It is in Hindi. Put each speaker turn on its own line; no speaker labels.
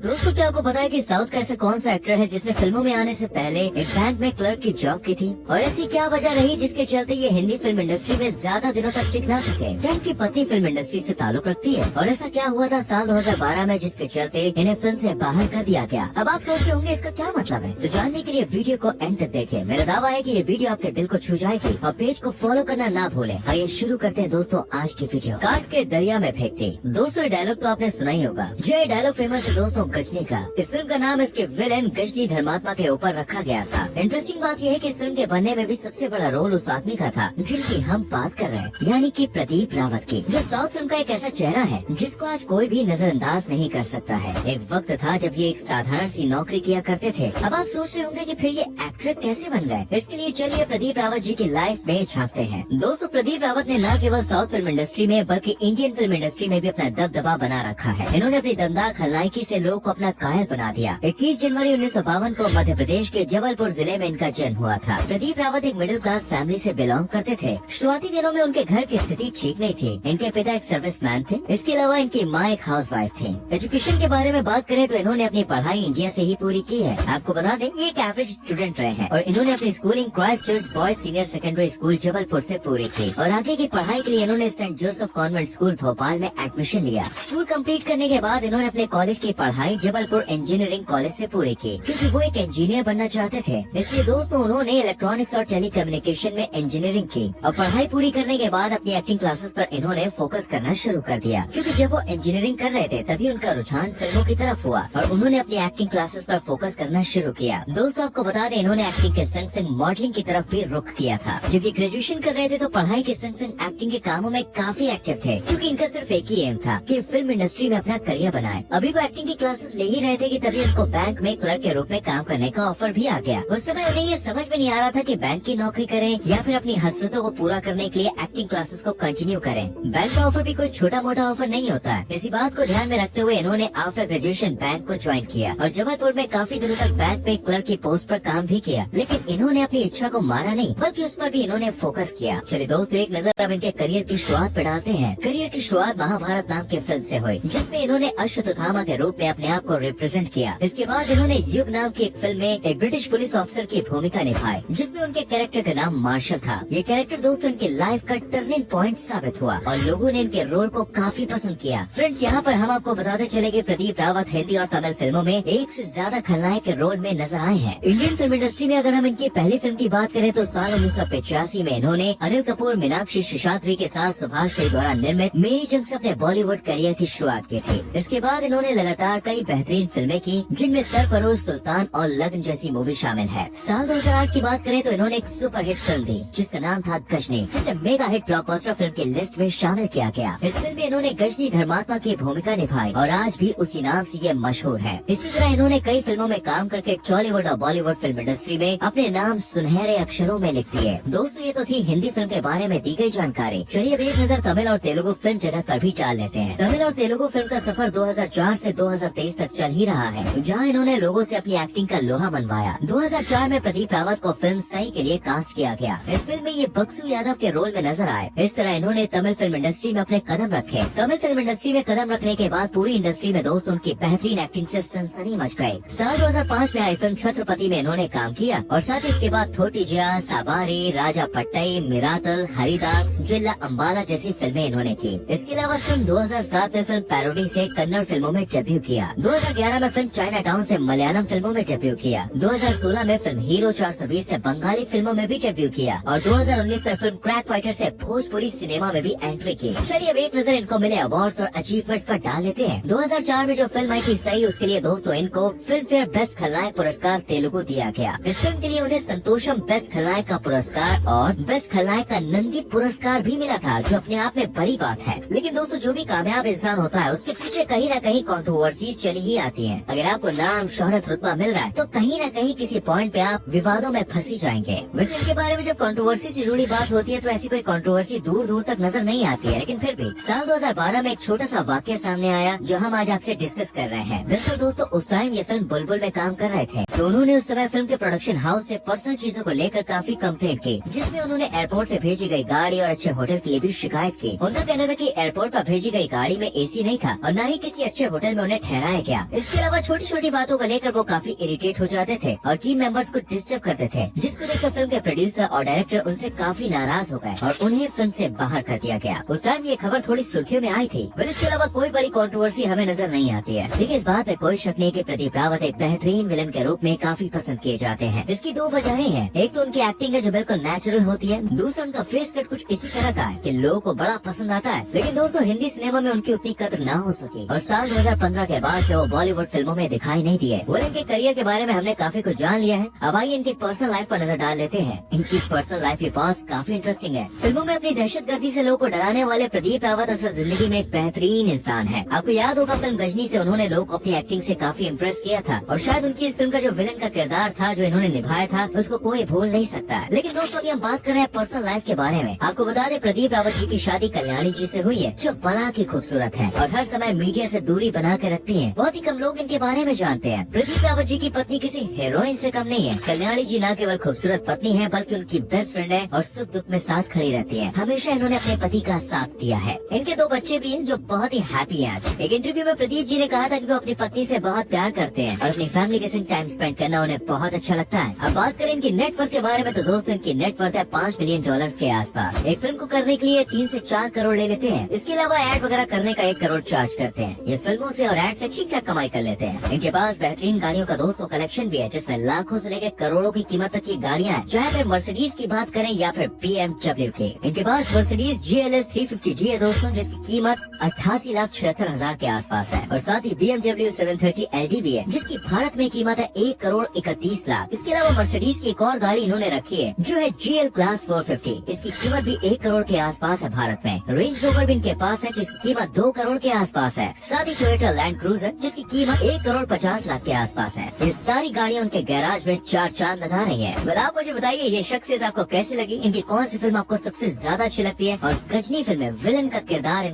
दोस्तों क्या आपको पता है कि साउथ का ऐसा कौन सा एक्टर है जिसने फिल्मों में आने से पहले एक बैंक में क्लर्क की जॉब की थी, और ऐसी क्या वजह रही जिसके चलते ये हिंदी फिल्म इंडस्ट्री में ज्यादा दिनों तक टिक ना सके। क्या इनकी पत्नी फिल्म इंडस्ट्री से ताल्लुक रखती है, और ऐसा क्या हुआ था साल 2012 में जिसके चलते इन्हें फिल्म से बाहर कर दिया गया। अब आप सोच रहे होंगे इसका क्या मतलब है, तो जानने के लिए वीडियो को एंड तक देखें। मेरा दावा है कि ये वीडियो आपके दिल को छू जाएगी, और पेज को फॉलो करना ना भूलें। आइए शुरू करते हैं दोस्तों आज की वीडियो। काट के दरिया में फेंकती। दोस्तों डायलॉग तो आपने सुना ही होगा। ये डायलॉग फेमस है दोस्तों गजनी का। इस फिल्म का नाम इसके विलेन गजनी धर्मात्मा के ऊपर रखा गया था। इंटरेस्टिंग बात यह है कि इस फिल्म के बनने में भी सबसे बड़ा रोल उस आदमी का था जिनकी हम बात कर रहे हैं, यानी कि प्रदीप रावत की, जो साउथ फिल्म का एक ऐसा चेहरा है जिसको आज कोई भी नजरअंदाज नहीं कर सकता है। एक वक्त था जब ये एक साधारण सी नौकरी किया करते थे। अब आप सोच रहे होंगे कि फिर ये एक्टर कैसे बन गए। इसके लिए चलिए प्रदीप रावत जी की लाइफ में झांकते हैं। दोस्तों प्रदीप रावत ने न केवल साउथ फिल्म इंडस्ट्री में बल्कि इंडियन फिल्म इंडस्ट्री में भी अपना दबदबा बना रखा है। इन्होंने अपनी दमदार खलनायकी से लोगों को अपना कायल बना दिया। 21 जनवरी 1952 को मध्य प्रदेश के जबलपुर जिले में इनका जन्म हुआ था। प्रदीप रावत एक मिडिल क्लास फैमिली से बिलोंग करते थे। शुरुआती दिनों में उनके घर की स्थिति ठीक नहीं थी। इनके पिता एक सर्विसमैन थे, इसके अलावा इनकी माँ एक हाउसवाइफ थी। एजुकेशन के बारे में बात करें तो इन्होंने अपनी पढ़ाई इंडिया से ही पूरी की है। आपको बता दें ये एक एवरेज स्टूडेंट रहे हैं, और इन्होंने अपनी schooling Christ church boys senior secondary school Jabalpur से पूरी की, और आगे की पढ़ाई के लिए इन्होंने Saint Joseph Convent School Bhopal में एडमिशन लिया। स्कूल कंप्लीट करने के बाद इन्होंने अपने कॉलेज की पढ़ाई जबलपुर इंजीनियरिंग कॉलेज से पूरी की, क्योंकि वो एक इंजीनियर बनना चाहते थे। इसलिए दोस्तों उन्होंने इलेक्ट्रॉनिक्स और टेलीकम्युनिकेशन में इंजीनियरिंग की, और पढ़ाई पूरी करने के बाद अपनी एक्टिंग क्लासेस पर इन्होंने फोकस करना शुरू कर दिया, क्योंकि जब वो इंजीनियरिंग कर रहे थे तभी उनका रुझान फिल्मों की तरफ हुआ, और उन्होंने अपनी एक्टिंग क्लासेस पर फोकस करना शुरू किया। दोस्तों आपको बता दें इन्होंने एक्टिंग के संग संग मॉडलिंग की तरफ भी रुख किया था। जब ये ग्रेजुएशन कर रहे थे तो पढ़ाई के संग संग एक्टिंग के कामों में काफी एक्टिव थे, क्योंकि इनका सिर्फ एक ही एम था कि फिल्म इंडस्ट्री में अपना करियर बनाए। अभी वो एक्टिंग की क्लासेस ले ही रहे थे कि तभी उनको बैंक में क्लर्क के रूप में काम करने का ऑफर भी आ गया। उस समय उन्हें ये समझ में नहीं आ रहा था कि बैंक की नौकरी करें या फिर अपनी हसरतों को पूरा करने के लिए एक्टिंग क्लासेस को कंटिन्यू करें। बैंक का ऑफर भी कोई छोटा मोटा ऑफर नहीं होता है। इसी बात को ध्यान में रखते हुए इन्होंने आफ्टर ग्रेजुएशन बैंक को ज्वाइन किया, और जबलपुर में काफी दिनों तक बैंक में क्लर्क की पोस्ट पर काम भी किया। लेकिन इन्होंने अपनी इच्छा को मारा नहीं, बल्कि उस पर भी इन्होंने फोकस किया। चलिए दोस्तों एक नजर अब इनके करियर की शुरुआत पे डालते हैं। करियर की शुरुआत महाभारत नाम की फिल्म से हुई, जिसमें इन्होंने अश्वत्थामा के रूप में अपने आप को रिप्रेजेंट किया। इसके बाद इन्होंने युग नाम की एक फिल्म में एक ब्रिटिश पुलिस ऑफिसर की भूमिका निभाई, जिसमें उनके कैरेक्टर का नाम मार्शल था। ये कैरेक्टर दोस्तों इनकी लाइफ का टर्निंग पॉइंट साबित हुआ, और लोगों ने इनके रोल को काफी पसंद किया। फ्रेंड्स यहाँ पर हम आपको बताते चले कि प्रदीप रावत हिंदी और तमिल फिल्मों में एक से ज्यादा खलनायक के रोल में नजर आए हैं। इंडियन फिल्म इंडस्ट्री में अगर हम इनकी पहली फिल्म की बात करें तो साल 1985 में इन्होंने अनिल कपूर, मीनाक्षी शेषाद्री के साथ सुभाष के द्वारा निर्मित मेरी जंग से अपने बॉलीवुड करियर की शुरुआत की थी। इसके बाद इन्होंने लगातार कई बेहतरीन फिल्में की, जिनमें सरफरोश, सुल्तान और लगन जैसी मूवी शामिल है। साल 2008 की बात करें तो इन्होंने एक सुपर हिट फिल्म दी जिसका नाम था गजनी, जिसे मेगा हिट ब्लॉकबस्टर फिल्म की लिस्ट में शामिल किया गया। इस फिल्म में इन्होंने गजनी धर्मात्मा की भूमिका निभाई, और आज भी उसी नाम से ये मशहूर है। इसी तरह इन्होंने कई फिल्मों में काम करके टॉलीवुड और बॉलीवुड फिल्म इंडस्ट्री में अपने नाम सुनहरे अक्षरों में लिख दिए। दोस्तों ये तो थी हिंदी फिल्म के बारे में दी गई जानकारी। चलिए अब एक नजर तमिल और तेलुगु फिल्म जगत पर भी डाल लेते हैं। तमिल और तेलुगु फिल्म का सफर 2004 से 2023 तक चल ही रहा है, जहाँ इन्होंने लोगों से अपनी एक्टिंग का लोहा मनवाया। 2004 में प्रदीप रावत को फिल्म सही के लिए कास्ट किया गया। इस फिल्म में ये बक्सू यादव के रोल में नजर आए। इस तरह इन्होंने तमिल फिल्म इंडस्ट्री में अपने कदम रखे। तमिल फिल्म इंडस्ट्री में कदम रखने के बाद पूरी इंडस्ट्री में दोस्त उनकी बेहतरीन एक्टिंग से सनसनी मच गई। साल 2005 में आई फिल्म छत्रपति में इन्होंने काम किया, और साथ ही इसके बाद थोटीजिया, साबारी, राजा पट्टई, मिरातल, हरिदास, जिला अम्बाला जैसी फिल्में इन्होंने की। इसके अलावा सन 2007 में फिल्म पैरोडी से कन्नड़ फिल्मों में डेब्यू किया। 2011 में फिल्म चाइना टाउन से मलयालम फिल्मों में डेब्यू किया। 2016 में फिल्म हीरो 420 से बंगाली फिल्मों में भी डेब्यू किया, और 2019 में फिल्म क्रैक फाइटर से भोजपुरी सिनेमा में भी एंट्री की। चलिए अब एक नजर इनको मिले अवार्ड्स और अचीवमेंट्स पर डाल लेते हैं। 2004 में जो फिल्म आई थी सही, उसके लिए दोस्तों इनको फिल्म फेयर बेस्ट खलनायक पुरस्कार तेलुगु दिया गया। इस फिल्म के लिए उन्हें संतोषम बेस्ट खलनायक का पुरस्कार और बेस्ट खलनायक का नंदी पुरस्कार भी मिला था, जो अपने आप में बड़ी बात है। लेकिन दोस्तों जो भी कामयाब इंसान होता है उसके पीछे कहीं न कहीं कंट्रोवर्सीज चली ही आती हैं। अगर आपको नाम, शोहरत, रुतबा मिल रहा है तो कहीं न कहीं किसी पॉइंट पे आप विवादों में फंसी जाएंगे। वैसे इनके बारे में जब कंट्रोवर्सी से जुड़ी बात होती है तो ऐसी कोई कंट्रोवर्सी दूर दूर तक नजर नहीं आती है, लेकिन फिर भी साल 2012 में एक छोटा सा वाक्य सामने आया जो हम आज आपसे डिस्कस कर रहे हैं। दरअसल दोस्तों उस टाइम ये फिल्म बुलबुल में काम कर रहे थे, तो उन्होंने उस समय फिल्म के प्रोडक्शन हाउस से पर्सनल चीजों को लेकर काफी कंप्लेंट की, जिसमें उन्होंने एयरपोर्ट से भेजी गई गाड़ी और अच्छे होटल के लिए भी शिकायत की। उनका कहना था कि एयरपोर्ट पर भेजी गई गाड़ी में एसी नहीं था और न ही किसी अच्छे होटल में उन्हें ठहराया दिखाया गया। इसके अलावा छोटी छोटी बातों को लेकर वो काफी इरिटेट हो जाते थे और टीम मेंबर्स को डिस्टर्ब करते थे, जिसको देखकर फिल्म के प्रोड्यूसर और डायरेक्टर उनसे काफी नाराज हो गए और उन्हें फिल्म से बाहर कर दिया गया। उस टाइम ये खबर थोड़ी सुर्खियों में आई थी। पर इसके अलावा कोई बड़ी कंट्रोवर्सी हमें नजर नहीं आती है। देखिए, इस बात में कोई शक नहीं कि प्रदीप रावत एक बेहतरीन विलन के रूप में काफी पसंद किए जाते हैं। इसकी दो वजहें हैं। एक तो उनकी एक्टिंग है जो बिल्कुल नेचुरल होती है, दूसरा उनका फेस कट कुछ इसी तरह का है कि लोगों को बड़ा पसंद आता है। लेकिन दोस्तों, हिंदी सिनेमा में उनकी उतनी कदर ना हो सकी और साल 2015 के बाद से वो बॉलीवुड फिल्मों में दिखाई नहीं दिए। वो इनके करियर के बारे में हमने काफी कुछ जान लिया है। अब आइए इनकी पर्सनल लाइफ पर नजर डाल लेते हैं। इनकी पर्सनल लाइफ के पास काफी इंटरेस्टिंग है। फिल्मों में अपनी दहशतगर्दी से लोगों को डराने वाले प्रदीप रावत असल जिंदगी में एक बेहतरीन इंसान है। आपको याद होगा फिल्म गजनी से उन्होंने लोगों को अपनी एक्टिंग से काफी इम्प्रेस किया था और शायद उनकी इस फिल्म का जो विलन का किरदार था जो इन्होंने निभाया था उसको कोई भूल नहीं सकता। लेकिन दोस्तों, अभी हम बात कर रहे हैं पर्सनल लाइफ के बारे में। आपको बता दें, प्रदीप रावत जी की शादी कल्याणी जी से हुई है, जो बड़ा की खूबसूरत है और हर समय मीडिया से दूरी बना के रखती है। बहुत ही कम लोग इनके बारे में जानते हैं। प्रदीप रावत जी की पत्नी किसी हीरोइन से कम नहीं है। कल्याणी जी न केवल खूबसूरत पत्नी है बल्कि उनकी बेस्ट फ्रेंड है और सुख दुख में साथ खड़ी रहती है। हमेशा इन्होंने अपने पति का साथ दिया है। इनके दो बच्चे भी हैं जो बहुत ही हैप्पी हैं आज। एक इंटरव्यू में प्रदीप जी ने कहा था कि वो अपनी पत्नी से बहुत प्यार करते हैं और अपनी फैमिली के साथ टाइम स्पेंड करना उन्हें बहुत अच्छा लगता है। अब बात करें इनकी नेटवर्थ के बारे में तो दोस्तों, इनकी नेटवर्थ है $5 बिलियन के आसपास। एक फिल्म को करने के लिए 3 से 4 करोड़ ले लेते हैं। इसके अलावा एड वगैरह करने का 1 करोड़ चार्ज करते हैं। ये फिल्मों से और एड से ठीक ठाक कमाई कर लेते हैं। इनके पास बेहतरीन गाड़ियों का दोस्तों कलेक्शन भी है, जिसमें लाखों से लेकर करोड़ों की कीमत तक की गाड़ियाँ हैं, चाहे फिर मर्सिडीज की बात करें या फिर BMW की। इनके पास मर्सिडीज GLS 350D है दोस्तों, जिसकी कीमत 88,76,000 के आसपास है और साथ ही BMW 730 LD भी है, जिसकी भारत में कीमत है 1 करोड़ 31 लाख। इसके अलावा मर्सिडीज की एक और गाड़ी इन्होंने रखी है जो है GL Class 450। इसकी कीमत भी 1 करोड़ के आसपास है भारत में। रेंज रोवर भी इनके पास है जिसकी कीमत 2 करोड़ के आसपास है। साथ ही टोयोटा लैंड क्रूजर जिसकी कीमत 1 करोड़ 50 लाख के आसपास है। ये सारी गाड़ियाँ उनके गैराज में 4 चांद लगा रही है। पर आप मुझे बताइए, ये शख्सियत आपको कैसी लगी? इनकी कौन सी फिल्म आपको सबसे ज्यादा अच्छी लगती है और गजनी फिल्म में विलन का किरदार इनका